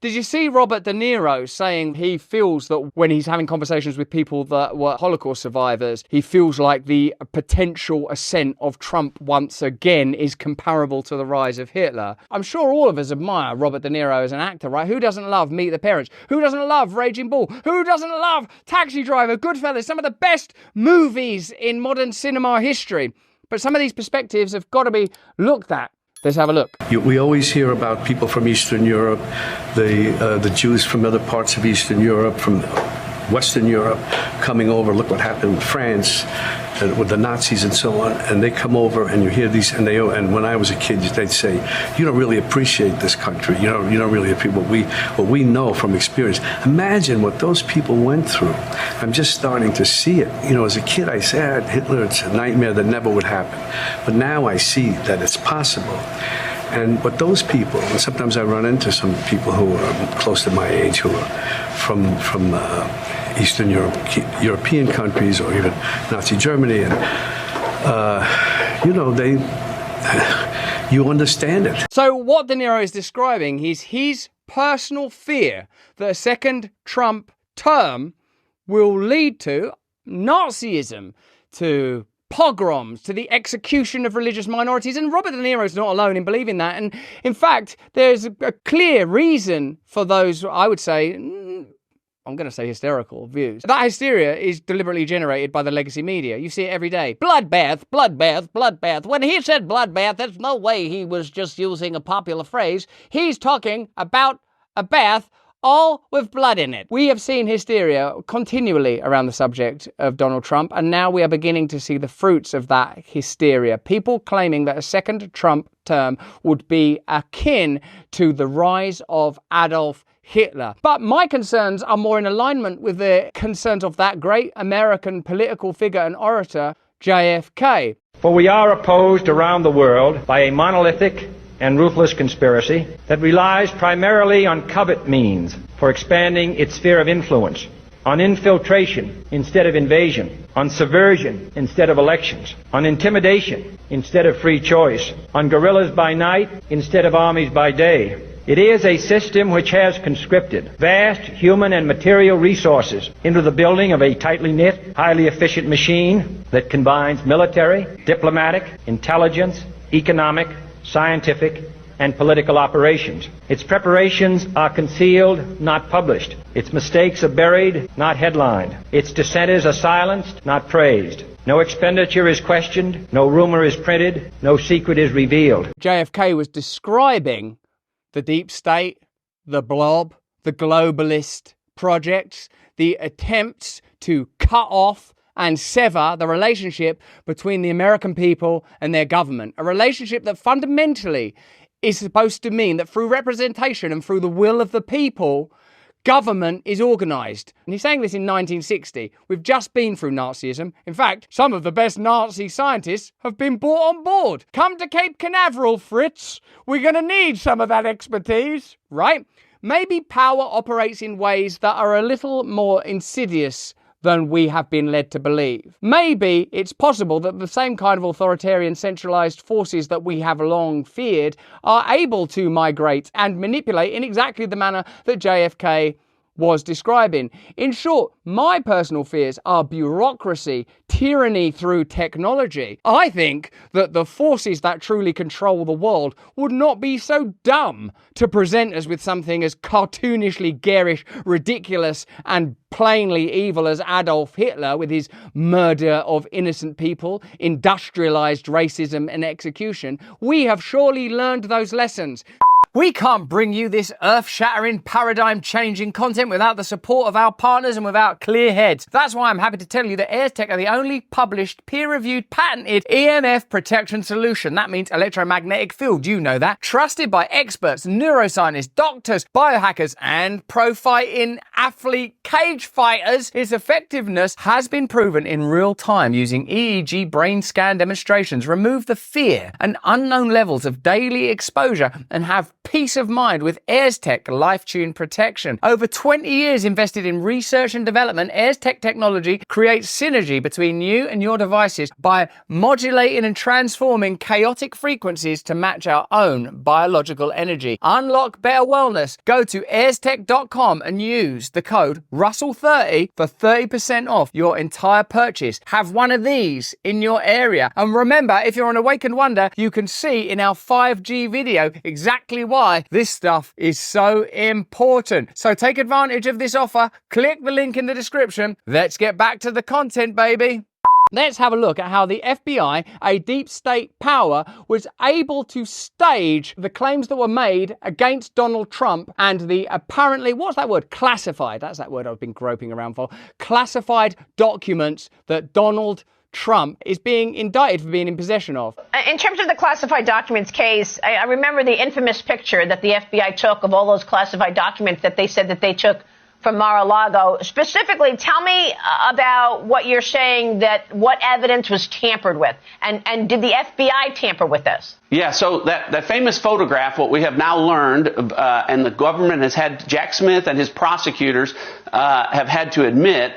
Did you see Robert De Niro saying he feels that when he's having conversations with people that were Holocaust survivors, he feels like the potential ascent of Trump once again is comparable to the rise of Hitler? I'm sure all of us admire Robert De Niro as an actor, right? Who doesn't love Meet the Parents? Who doesn't love Raging Bull? Who doesn't love Taxi Driver, Goodfellas, some of the best movies in modern cinema history? But some of these perspectives have got to be looked at. Let's have a look. We always hear about people from Eastern Europe, the Jews from other parts of Eastern Europe, from Western Europe, coming over. Look what happened with France, with the Nazis and so on. And they come over, and you hear these, and when I was a kid, they'd say, "You don't really appreciate this country. You don't really appreciate what we know from experience." Imagine what those people went through. I'm just starting to see it. As a kid, I said, Hitler, it's a nightmare that never would happen. But now I see that it's possible. But those people, and sometimes I run into some people who are close to my age who are from Eastern European countries or even Nazi Germany, and you understand it. So what De Niro is describing is his personal fear that a second Trump term will lead to Nazism, to pogroms, to the execution of religious minorities. And Robert De Niro is not alone in believing that. And in fact, there's a clear reason for those, I would say, I'm going to say hysterical views. That hysteria is deliberately generated by the legacy media. You see it every day. Bloodbath, bloodbath, bloodbath. When he said bloodbath, there's no way he was just using a popular phrase. He's talking about a bath all with blood in it. We have seen hysteria continually around the subject of Donald Trump, and now we are beginning to see the fruits of that hysteria. People claiming that a second Trump term would be akin to the rise of Adolf Hitler. But my concerns are more in alignment with the concerns of that great American political figure and orator, JFK. For we are opposed around the world by a monolithic and ruthless conspiracy that relies primarily on covert means for expanding its sphere of influence, on infiltration instead of invasion, on subversion instead of elections, on intimidation instead of free choice, on guerrillas by night instead of armies by day. It is a system which has conscripted vast human and material resources into the building of a tightly knit, highly efficient machine that combines military, diplomatic, intelligence, economic, scientific, and political operations. Its preparations are concealed, not published. Its mistakes are buried, not headlined. Its dissenters are silenced, not praised. No expenditure is questioned, no rumor is printed, no secret is revealed. JFK was describing the deep state, the blob, the globalist projects, the attempts to cut off and sever the relationship between the American people and their government. A relationship that fundamentally is supposed to mean that through representation and through the will of the people, government is organised. And he's saying this in 1960. We've just been through Nazism. In fact, some of the best Nazi scientists have been brought on board. Come to Cape Canaveral, Fritz. We're going to need some of that expertise, right? Maybe power operates in ways that are a little more insidious than we have been led to believe. Maybe it's possible that the same kind of authoritarian centralized forces that we have long feared are able to migrate and manipulate in exactly the manner that JFK was describing. In short, my personal fears are bureaucracy, tyranny through technology. I think that the forces that truly control the world would not be so dumb to present us with something as cartoonishly garish, ridiculous, and plainly evil as Adolf Hitler with his murder of innocent people, industrialized racism and execution. We have surely learned those lessons. We can't bring you this earth-shattering, paradigm-changing content without the support of our partners and without clear heads. That's why I'm happy to tell you that AirTech are the only published, peer-reviewed, patented EMF protection solution. That means electromagnetic field, you know that. Trusted by experts, neuroscientists, doctors, biohackers, and pro-fighting athlete cage fighters. Its effectiveness has been proven in real time using EEG brain scan demonstrations. Remove the fear and unknown levels of daily exposure and have peace of mind with AirsTech LifeTune protection. Over 20 years invested in research and development, AirsTech technology creates synergy between you and your devices by modulating and transforming chaotic frequencies to match our own biological energy. Unlock better wellness. Go to airstech.com and use the code Russell30 for 30% off your entire purchase. Have one of these in your area. And remember, if you're an awakened wonder, you can see in our 5G video exactly why this stuff is so important. So take advantage of this offer. Click the link in the description. Let's get back to the content, baby. Let's have a look at how the FBI, a deep state power, was able to stage the claims that were made against Donald Trump and the apparently, what's that word? Classified. That's that word I've been groping around for. Classified documents that Donald Trump is being indicted for being in possession of. In terms of the classified documents case, I remember the infamous picture that the FBI took of all those classified documents that they said that they took from Mar-a-Lago. Specifically, tell me about what you're saying, that what evidence was tampered with, and did the FBI tamper with this? Yeah, so that famous photograph, what we have now learned, and the government has had, Jack Smith and his prosecutors have had to admit,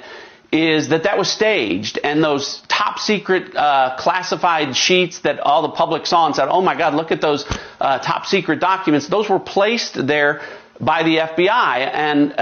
is that was staged, and those top secret classified sheets that all the public saw and said, oh my God, look at those top secret documents, those were placed there by the FBI,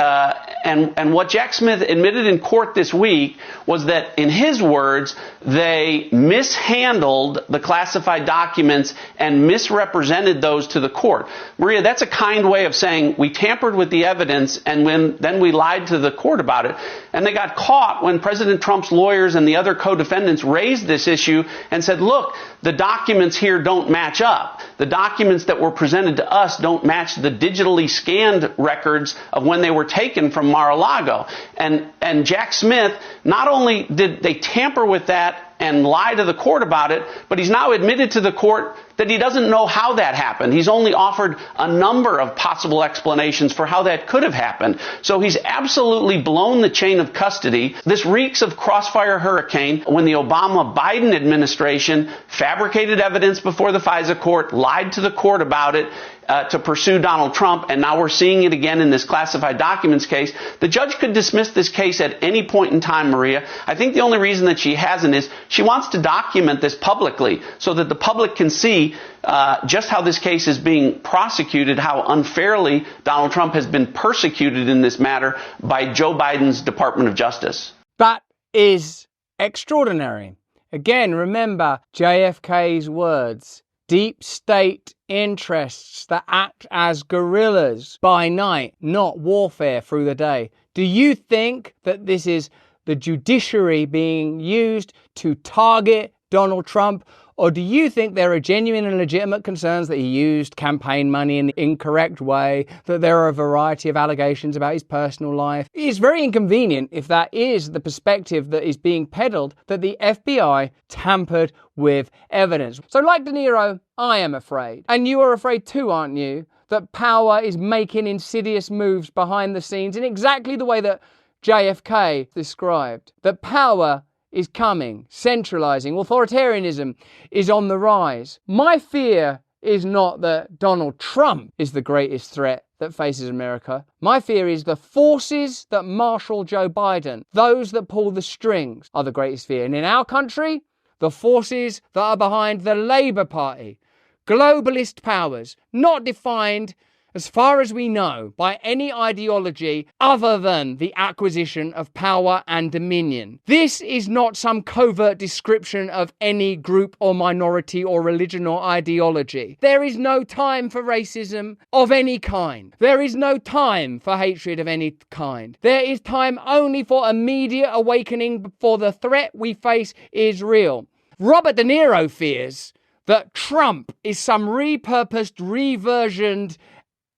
and what Jack Smith admitted in court this week was that, in his words, they mishandled the classified documents and misrepresented those to the court. Maria, that's a kind way of saying we tampered with the evidence and then we lied to the court about it. And they got caught when President Trump's lawyers and the other co-defendants raised this issue and said, look, the documents here don't match up. The documents that were presented to us don't match the digitally scanned records of when they were taken from Mar-a-Lago. And Jack Smith, not only did they tamper with that and lie to the court about it, but he's now admitted to the court that he doesn't know how that happened. He's only offered a number of possible explanations for how that could have happened. So he's absolutely blown the chain of custody. This reeks of crossfire hurricane when the Obama-Biden administration fabricated evidence before the FISA court, lied to the court about it, to pursue Donald Trump, and now we're seeing it again in this classified documents case. The judge could dismiss this case at any point in time, Maria. I think the only reason that she hasn't is she wants to document this publicly so that the public can see just how this case is being prosecuted, how unfairly Donald Trump has been persecuted in this matter by Joe Biden's Department of Justice. That is extraordinary. Again, remember JFK's words. Deep state interests that act as guerrillas by night, not warfare through the day. Do you think that this is the judiciary being used to target Donald Trump? Or do you think there are genuine and legitimate concerns that he used campaign money in the incorrect way, that there are a variety of allegations about his personal life? It's very inconvenient if that is the perspective that is being peddled, that the FBI tampered with evidence. So like De Niro, I am afraid. And you are afraid too, aren't you? That power is making insidious moves behind the scenes in exactly the way that JFK described. That power is coming, centralizing, authoritarianism is on the rise. My fear is not that Donald Trump is the greatest threat that faces America. My fear is the forces that marshal Joe Biden, those that pull the strings, are the greatest fear. And in our country, the forces that are behind the Labour Party, globalist powers, not defined, as far as we know, by any ideology other than the acquisition of power and dominion. This is not some covert description of any group or minority or religion or ideology. There is no time for racism of any kind. There is no time for hatred of any kind. There is time only for immediate awakening, for the threat we face is real. Robert De Niro fears that Trump is some repurposed, reversioned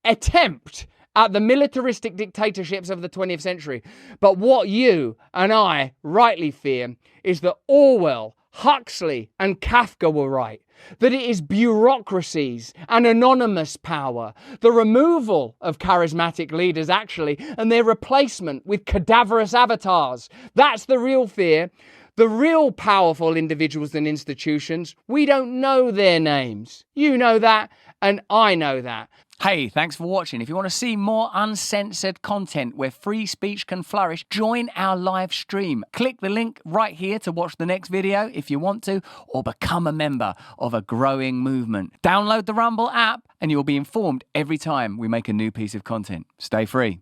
attempt at the militaristic dictatorships of the 20th century. But what you and I rightly fear is that Orwell, Huxley and Kafka were right. That it is bureaucracies and anonymous power, the removal of charismatic leaders actually, and their replacement with cadaverous avatars. That's the real fear. The real powerful individuals and institutions, we don't know their names. You know that, and I know that. Hey, thanks for watching. If you want to see more uncensored content where free speech can flourish, join our live stream. Click the link right here to watch the next video if you want to, or become a member of a growing movement. Download the Rumble app and you'll be informed every time we make a new piece of content. Stay free.